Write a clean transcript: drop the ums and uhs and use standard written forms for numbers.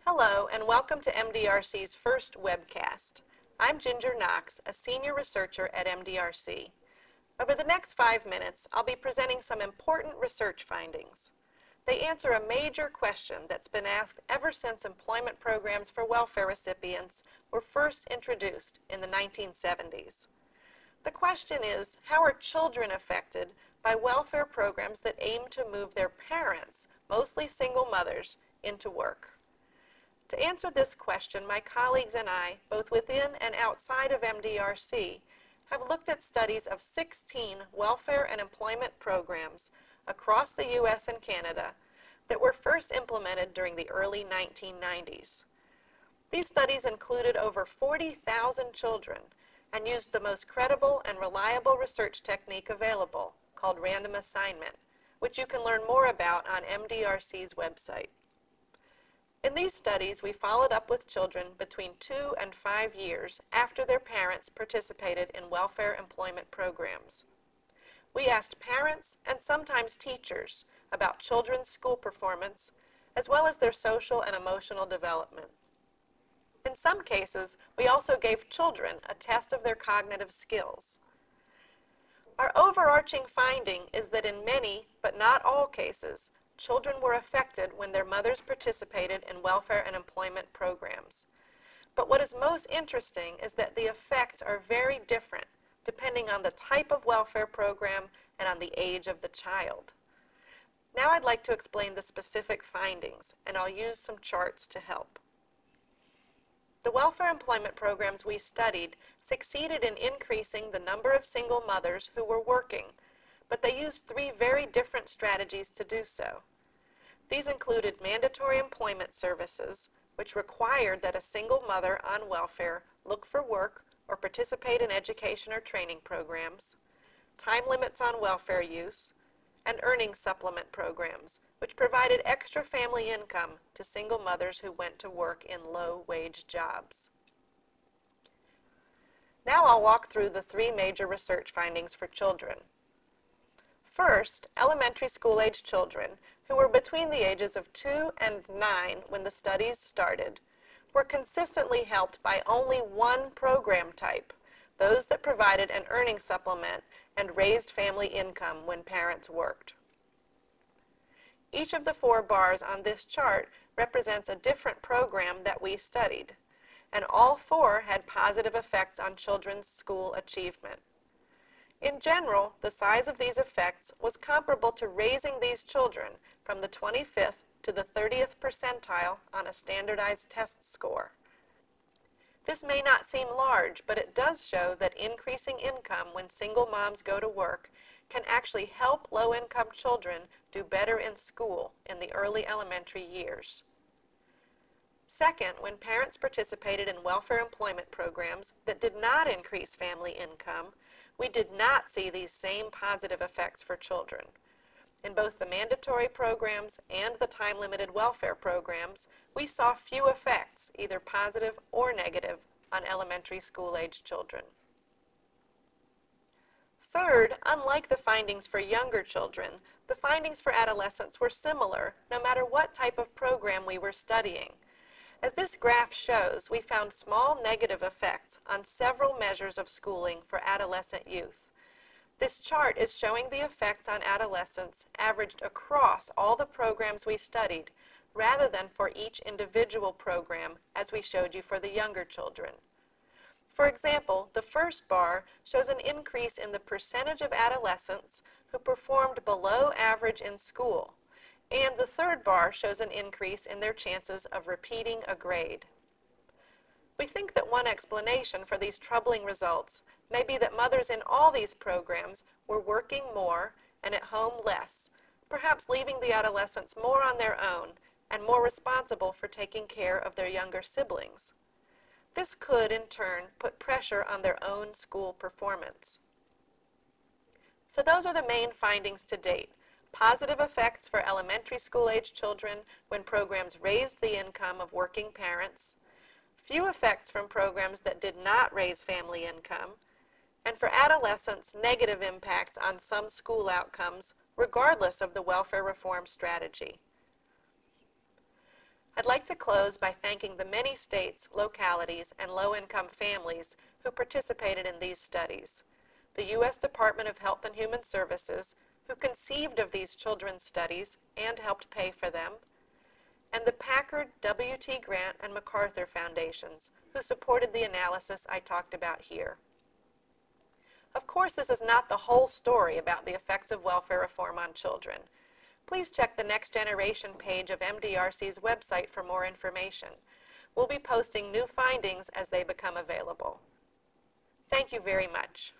Hello and welcome to MDRC's first webcast. I'm Ginger Knox, a senior researcher at MDRC. Over the next 5 minutes, I'll be presenting some important research findings. They answer a major question that's been asked ever since employment programs for welfare recipients were first introduced in the 1970s. The question is, how are children affected by welfare programs that aim to move their parents, mostly single mothers, into work? To answer this question, my colleagues and I, both within and outside of MDRC, have looked at studies of 16 welfare and employment programs across the U.S. and Canada that were first implemented during the early 1990s. These studies included over 40,000 children and used the most credible and reliable research technique available, called random assignment, which you can learn more about on MDRC's website. In these studies, we followed up with children between 2 and 5 years after their parents participated in welfare employment programs. We asked parents and sometimes teachers about children's school performance, as well as their social and emotional development. In some cases, we also gave children a test of their cognitive skills. Our overarching finding is that in many, but not all cases, children were affected when their mothers participated in welfare and employment programs. But what is most interesting is that the effects are very different depending on the type of welfare program and on the age of the child. Now I'd like to explain the specific findings, and I'll use some charts to help. The welfare employment programs we studied succeeded in increasing the number of single mothers who were working, but they used 3 very different strategies to do so. These included mandatory employment services, which required that a single mother on welfare look for work or participate in education or training programs, time limits on welfare use, and earning supplement programs, which provided extra family income to single mothers who went to work in low-wage jobs. Now I'll walk through the 3 major research findings for children. First, elementary school-age children, who were between the ages of 2 and 9 when the studies started, were consistently helped by only one program type, those that provided an earning supplement and raised family income when parents worked. Each of the 4 bars on this chart represents a different program that we studied, and all 4 had positive effects on children's school achievement. In general, the size of these effects was comparable to raising these children from the 25th to the 30th percentile on a standardized test score. This may not seem large, but it does show that increasing income when single moms go to work can actually help low-income children do better in school in the early elementary years. Second, when parents participated in welfare employment programs that did not increase family income, we did not see these same positive effects for children. In both the mandatory programs and the time-limited welfare programs, we saw few effects, either positive or negative, on elementary school-age children. Third, unlike the findings for younger children, the findings for adolescents were similar no matter what type of program we were studying. As this graph shows, we found small negative effects on several measures of schooling for adolescent youth. This chart is showing the effects on adolescents averaged across all the programs we studied, rather than for each individual program, as we showed you for the younger children. For example, the first bar shows an increase in the percentage of adolescents who performed below average in school, and the third bar shows an increase in their chances of repeating a grade. We think that one explanation for these troubling results may be that mothers in all these programs were working more and at home less, perhaps leaving the adolescents more on their own and more responsible for taking care of their younger siblings. This could, in turn, put pressure on their own school performance. So those are the main findings to date. Positive effects for elementary school-age children when programs raised the income of working parents, few effects from programs that did not raise family income, and for adolescents, negative impacts on some school outcomes regardless of the welfare reform strategy. I'd like to close by thanking the many states, localities, and low-income families who participated in these studies, the U.S. Department of Health and Human Services, who conceived of these children's studies and helped pay for them, and the Packard, W.T. Grant, and MacArthur Foundations, who supported the analysis I talked about here. Of course, this is not the whole story about the effects of welfare reform on children. Please check the Next Generation page of MDRC's website for more information. We'll be posting new findings as they become available. Thank you very much.